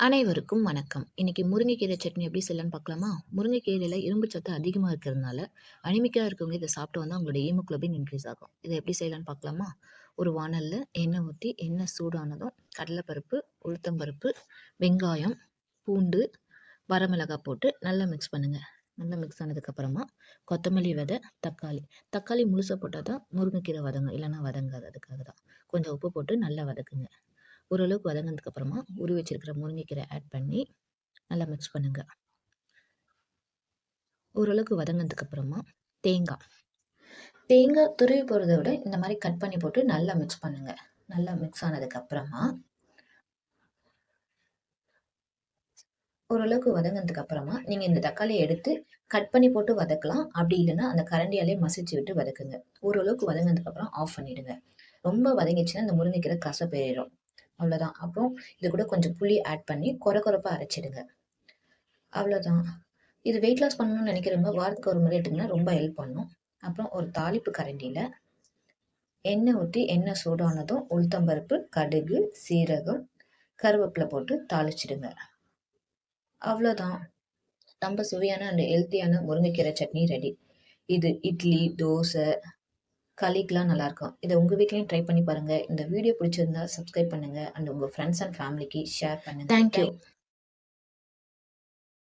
அனைவருக்கும் வணக்கம். இன்னைக்கு முருங்கைக்கீரை சட்னி எப்படி செய்யலான்னு பார்க்கலாமா? முருங்கைக்கீரையில இரும்பு சத்து அதிகமா இருக்கிறதுனால, அனிமிக்கா இருக்கவங்க இத சாப்பிட்டு வந்தா அவங்களோட ஹீமோகுளோபின் இன்க்ரீஸ் ஆகும். இத எப்படி செய்யலான்னு பார்க்கலாமா? ஒரு வாணல்ல எண்ணெய் ஊத்தி, எண்ணெய் சூடானதும் கடலைப்பருப்பு, உளுத்தம் பருப்பு, வெங்காயம், பூண்டு, வரமிளகாய் போட்டு நல்லா மிக்ஸ் பண்ணுங்க. நல்லா மிக்ஸ் ஆனதுக்கப்புறமா கொத்தமல்லி விதை, தக்காளி. தக்காளி முழுசா போட்டா தான் முருங்கைக்கீரை வதங்கும். இல்லன்னா வதங்காது. அதுக்காக தான். கொஞ்சம் உப்பு போட்டு நல்லா வதக்குங்க. ஓரளவுக்கு வதங்குனதுக்கு அப்புறமா உருவி வச்சிருக்கிற முருங்கைக்கீரை ஆட் பண்ணி நல்லா மிக்ஸ் பண்ணுங்க. ஓரளவுக்கு வதங்குனதுக்கு அப்புறமா தேங்காய் தேங்காய் துருவி போடுறத விட இந்த மாதிரி கட் பண்ணி போட்டு நல்லா மிக்ஸ் பண்ணுங்க. நல்லா மிக்ஸ் ஆனதுக்கு அப்புறமா ஓரளவுக்கு வதங்குனதுக்கு அப்புறமா நீங்க இந்த தக்காளியை எடுத்து கட் பண்ணி போட்டு வதக்கலாம். அப்படி இல்லைன்னா அந்த கரண்டியாலே மசிச்சு விட்டு வதக்குங்க. ஓரளவுக்கு வதங்குனதுக்கு அப்புறம் ஆஃப் பண்ணிடுங்க. ரொம்ப வதங்கிச்சுன்னா இந்த முருங்கைக்கீரை கசப்பேறிடும். அவ்வளோதான். அப்புறம் இது கூட கொஞ்சம் புளி ஆட் பண்ணி கொரகொரப்பா அரைச்சிடுங்க. அவ்வளோதான். இது வெயிட் லாஸ் பண்ணணும்னு நினைக்கிறவங்க வாரத்துக்கு ஒரு முறை எடுத்தீங்கன்னா ரொம்ப ஹெல்ப் பண்ணும். அப்புறம் ஒரு தாளிப்பு கரண்டியில எண்ணெய் ஊத்தி எண்ணெய் சூடானதும் உளுத்தம்பருப்பு, கடுகு, சீரகம், கருவேப்பிலை போட்டு தாளிச்சிடுங்க. அவ்வளோதான். ரொம்ப சுவையான அண்ட் ஹெல்த்தியான முருங்கைக்கீரை சட்னி ரெடி. இது இட்லி, தோசை, களிக்கெல்லாம் நல்லாயிருக்கும். இதை உங்கள் வீட்லேயும் ட்ரை பண்ணி பாருங்க. இந்த வீடியோ பிடிச்சிருந்தா சப்ஸ்கிரைப் பண்ணுங்க அண்ட் உங்கள் ஃப்ரெண்ட்ஸ் அண்ட் ஃபேமிலிக்கு ஷேர் பண்ணுங்க. Thank you.